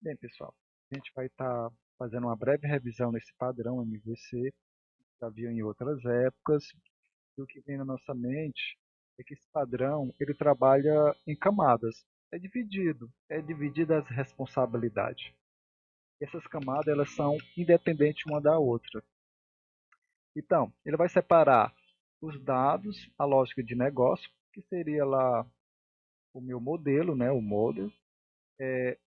Bem, pessoal, a gente vai estar fazendo uma breve revisão nesse padrão MVC, já viu em outras épocas, e o que vem na nossa mente é que esse padrão ele trabalha em camadas, é dividido as responsabilidades. E essas camadas elas são independentes uma da outra. Então, ele vai separar os dados, a lógica de negócio, que seria lá o meu modelo, né, o model,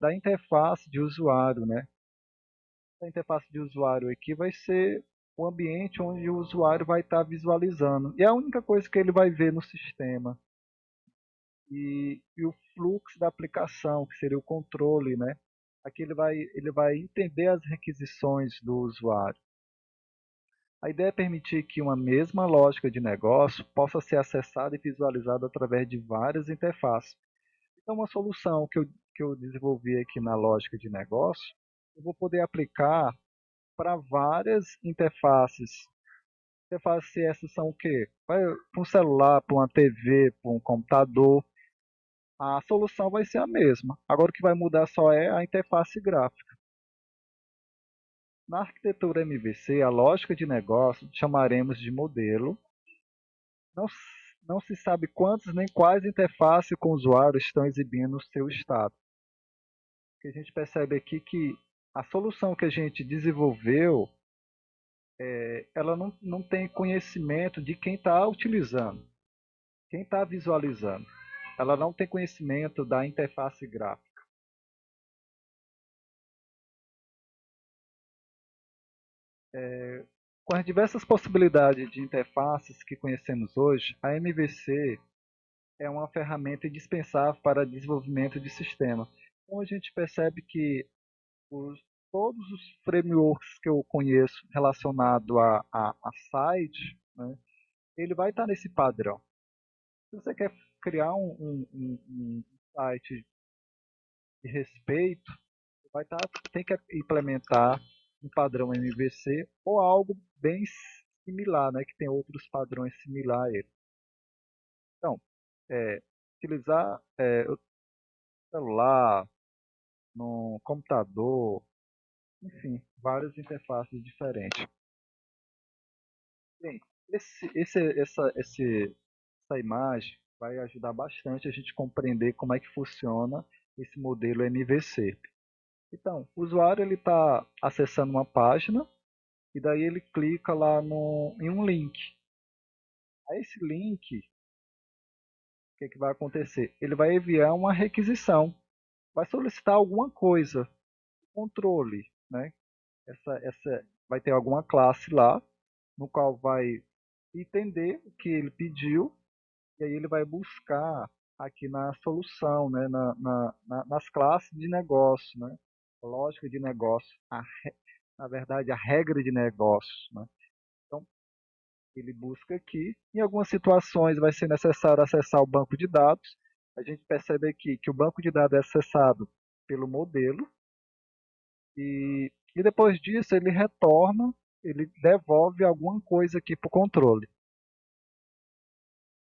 da interface de usuário, né, a interface de usuário aqui vai ser o ambiente onde o usuário vai estar visualizando. E é a única coisa que ele vai ver no sistema. E o fluxo da aplicação, que seria o controle, né? Aqui ele vai entender as requisições do usuário. A ideia é permitir que uma mesma lógica de negócio possa ser acessada e visualizada através de várias interfaces. Então, uma solução que eu desenvolvi aqui na lógica de negócio, eu vou poder aplicar para várias interfaces. Interfaces essas são o quê? Para um celular, para uma TV, para um computador. A solução vai ser a mesma. Agora o que vai mudar só é a interface gráfica. Na arquitetura MVC, a lógica de negócio chamaremos de modelo. Não, não se sabe quantos nem quais interfaces com o usuário estão exibindo o seu estado. O que a gente percebe aqui que a solução que a gente desenvolveu ela não tem conhecimento de quem está utilizando, quem está visualizando. Ela não tem conhecimento da interface gráfica. Com as diversas possibilidades de interfaces que conhecemos hoje, a MVC é uma ferramenta indispensável para desenvolvimento de sistema. Então a gente percebe que os, todos os frameworks que eu conheço relacionado a site, né, ele vai estar nesse padrão. Se você quer criar um site de respeito, vai tem que implementar um padrão MVC ou algo bem similar, né, que tem outros padrões similares a ele. Então, utilizar o celular, no computador, enfim, várias interfaces diferentes. Bem, essa imagem vai ajudar bastante a gente compreender como é que funciona esse modelo MVC. Então, o usuário ele está acessando uma página e daí ele clica lá em um link. Aí esse link, o que vai acontecer? Ele vai enviar uma requisição, vai solicitar alguma coisa, controle, né? Essa vai ter alguma classe lá, no qual vai entender o que ele pediu e aí ele vai buscar aqui na solução, né? Nas classes de negócio, né? Lógica de negócio, na verdade a regra de negócio, né? Então ele busca aqui. Em algumas situações vai ser necessário acessar o banco de dados. A gente percebe aqui que o banco de dados é acessado pelo modelo e depois disso ele retorna, ele devolve alguma coisa aqui para o controle.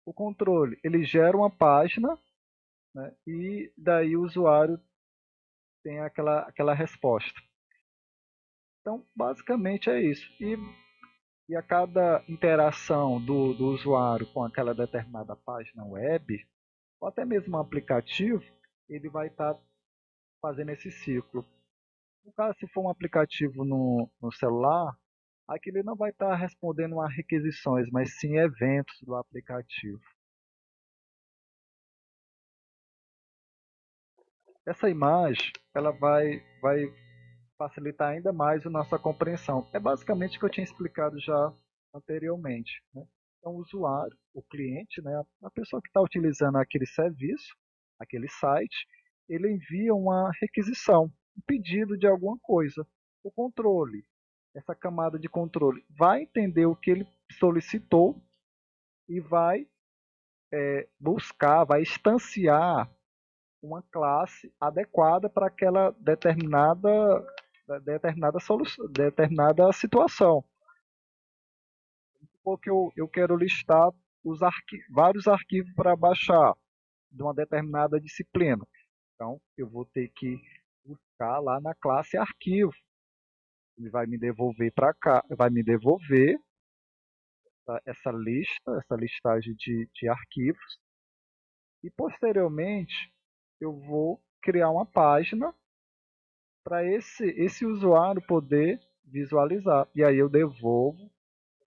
O controle ele gera uma página, né, e daí o usuário tem aquela resposta. Então, basicamente é isso. E a cada interação do usuário com aquela determinada página web, ou até mesmo um aplicativo, ele vai estar fazendo esse ciclo. No caso, se for um aplicativo no celular, aqui ele não vai estar respondendo a requisições, mas sim eventos do aplicativo. Essa imagem ela vai facilitar ainda mais a nossa compreensão. É basicamente o que eu tinha explicado já anteriormente. Né? Então, o usuário, o cliente, né, a pessoa que está utilizando aquele serviço, aquele site, ele envia uma requisição, um pedido de alguma coisa. O controle, essa camada de controle, vai entender o que ele solicitou e vai buscar, vai instanciar uma classe adequada para aquela determinada situação. Porque eu quero listar vários arquivos para baixar de uma determinada disciplina. Então, eu vou ter que buscar lá na classe arquivo. Ele vai me devolver para cá, vai me devolver essa lista, essa listagem de arquivos. E posteriormente eu vou criar uma página para esse usuário poder visualizar. E aí eu devolvo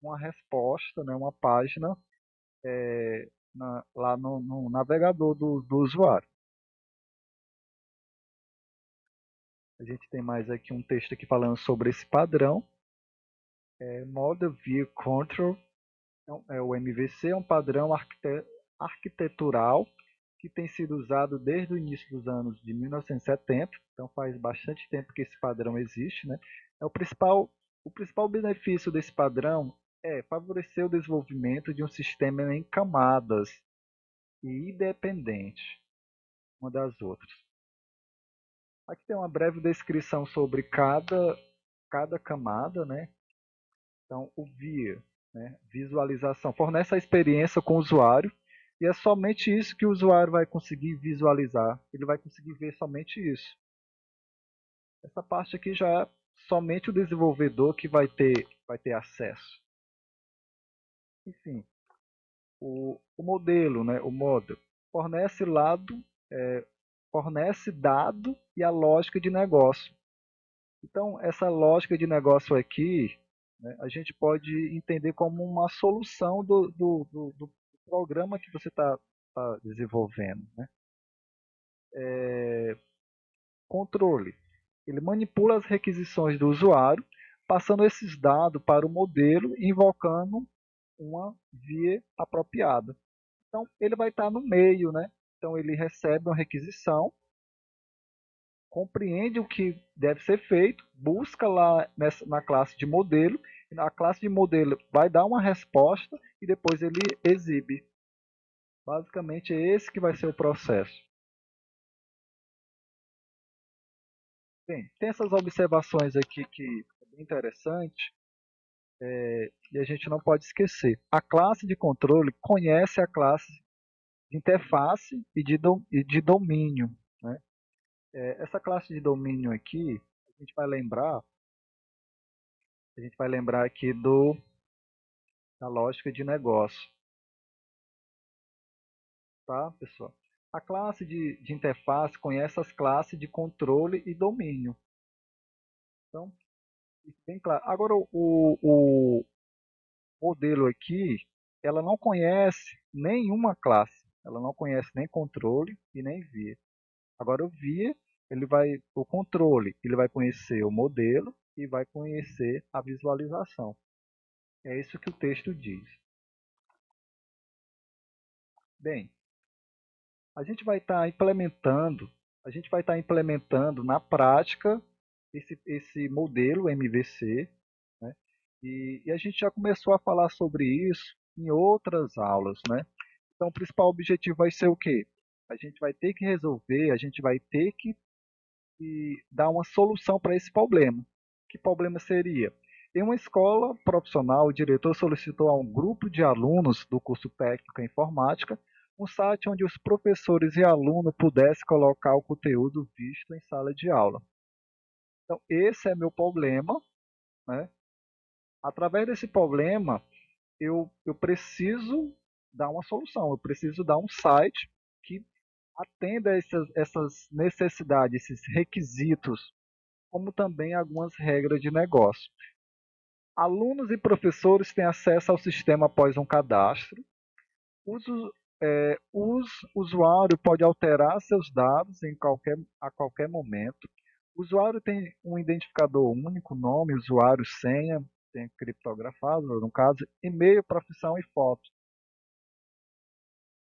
uma resposta, né, uma página lá no navegador do usuário. A gente tem mais aqui um texto aqui falando sobre esse padrão. Model View Control, o MVC, é um padrão arquitetural que tem sido usado desde o início dos anos de 1970, então faz bastante tempo que esse padrão existe, né? O principal benefício desse padrão é favorecer o desenvolvimento de um sistema em camadas e independente uma das outras. Aqui tem uma breve descrição sobre cada camada, né? Então, o view, né? Visualização, fornece a experiência com o usuário e é somente isso que o usuário vai conseguir visualizar. Ele vai conseguir ver somente isso. Essa parte aqui já é somente o desenvolvedor que vai ter acesso. Enfim, o modelo, né? O model, fornece fornece dado e a lógica de negócio. Então, essa lógica de negócio aqui, né, a gente pode entender como uma solução do programa que você está desenvolvendo. Né? Controle. Ele manipula as requisições do usuário, passando esses dados para o modelo e invocando uma via apropriada. Então, ele vai estar no meio, né? Então, ele recebe uma requisição, compreende o que deve ser feito, busca lá na classe de modelo, e a classe de modelo vai dar uma resposta e depois ele exibe. Basicamente é esse que vai ser o processo. Bem, tem essas observações aqui que é bem interessante e a gente não pode esquecer. A classe de controle conhece a classe de interface e de domínio. Né? Essa classe de domínio aqui, a gente vai lembrar aqui da lógica de negócio. Tá, pessoal? A classe de interface conhece as classes de controle e domínio. Então, isso bem claro. Agora, o modelo aqui, ela não conhece nenhuma classe. Ela não conhece nem controle e nem via. Agora, o via, o controle, ele vai conhecer o modelo e vai conhecer a visualização. É isso que o texto diz. Bem, a gente vai estar implementando na prática esse modelo MVC, né? E a gente já começou a falar sobre isso em outras aulas, né? Então, o principal objetivo vai ser o quê? A gente vai ter que resolver, a gente vai ter que dar uma solução para esse problema. Que problema seria? Em uma escola profissional, o diretor solicitou a um grupo de alunos do curso técnico em informática um site onde os professores e alunos pudessem colocar o conteúdo visto em sala de aula. Então, esse é meu problema, né? Através desse problema, eu preciso dar uma solução, eu preciso dar um site que atenda essas necessidades, esses requisitos, como também algumas regras de negócio. Alunos e professores têm acesso ao sistema após um cadastro. O usuário pode alterar seus dados a qualquer momento. O usuário tem um identificador único, nome, usuário, senha, tem criptografado, no caso, e-mail, profissão e foto.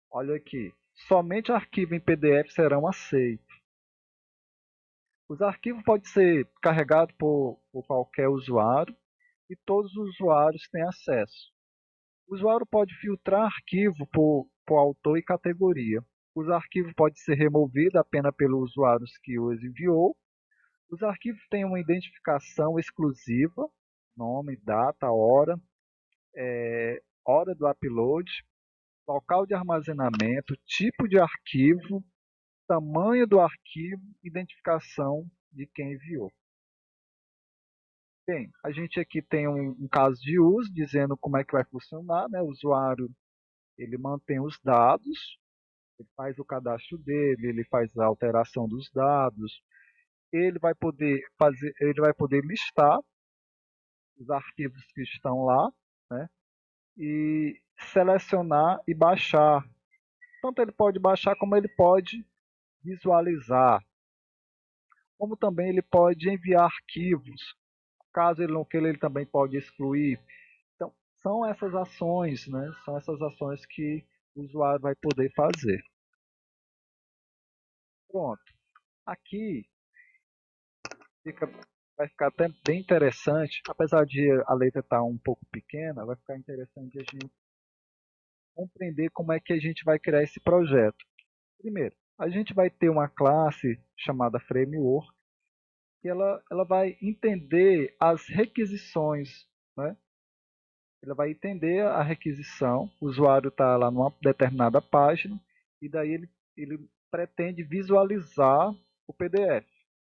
Olha aqui, somente arquivos em PDF serão aceitos. Os arquivos podem ser carregados por qualquer usuário e todos os usuários têm acesso. O usuário pode filtrar arquivo por autor e categoria. Os arquivos podem ser removidos apenas pelos usuários que os enviou. Os arquivos têm uma identificação exclusiva, nome, data, hora do upload, local de armazenamento, tipo de arquivo, tamanho do arquivo, identificação de quem enviou. Bem, a gente aqui tem um caso de uso, dizendo como é que vai funcionar, né? O usuário, ele mantém os dados, ele faz o cadastro dele, ele faz a alteração dos dados, ele vai poder listar os arquivos que estão lá, né? E selecionar e baixar. Tanto ele pode baixar como ele pode visualizar, como também ele pode enviar arquivos. Caso ele não queira, ele também pode excluir. Então, são essas ações, né? São essas ações que o usuário vai poder fazer. Pronto. Aqui fica, vai ficar até bem interessante, apesar de a letra estar um pouco pequena, vai ficar interessante a gente compreender como é que a gente vai criar esse projeto. Primeiro, a gente vai ter uma classe chamada Framework, que ela vai entender as requisições, né? Ela vai entender a requisição, o usuário está lá numa determinada página, e daí ele pretende visualizar o PDF.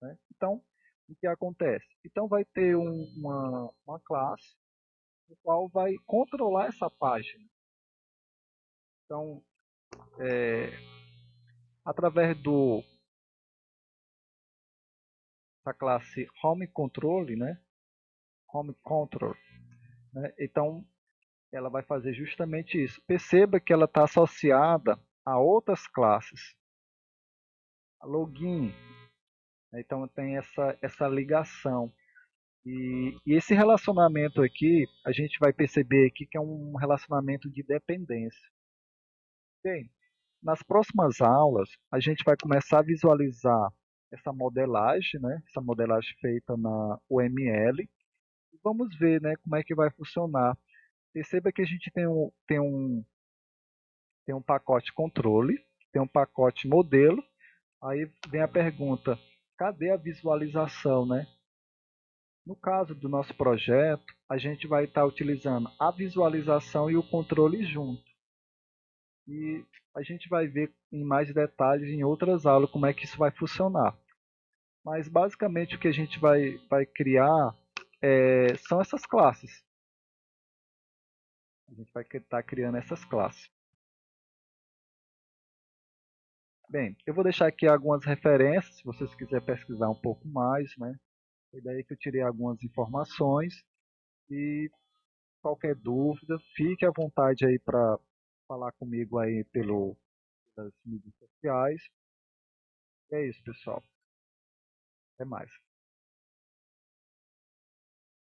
Né? Então, o que acontece? Então, vai ter uma classe, no qual vai controlar essa página. Então, através da classe Home Control, né? Home Control, né? Então, ela vai fazer justamente isso. Perceba que ela está associada a outras classes. A login, né? Então tem essa ligação. E esse relacionamento aqui, a gente vai perceber aqui que é um relacionamento de dependência. Bem, nas próximas aulas, a gente vai começar a visualizar essa modelagem, né? Essa modelagem feita na UML. E vamos ver, né, como é que vai funcionar. Perceba que a gente tem um pacote controle, tem um pacote modelo. Aí vem a pergunta, cadê a visualização, né? No caso do nosso projeto, a gente vai estar utilizando a visualização e o controle junto. E a gente vai ver em mais detalhes em outras aulas como é que isso vai funcionar. Mas basicamente o que a gente vai criar são essas classes. A gente vai estar criando essas classes. Bem, eu vou deixar aqui algumas referências, se vocês quiserem pesquisar um pouco mais, né? Foi daí que eu tirei algumas informações. E qualquer dúvida, fique à vontade aí para falar comigo aí pelas mídias sociais. É isso, pessoal. Até mais.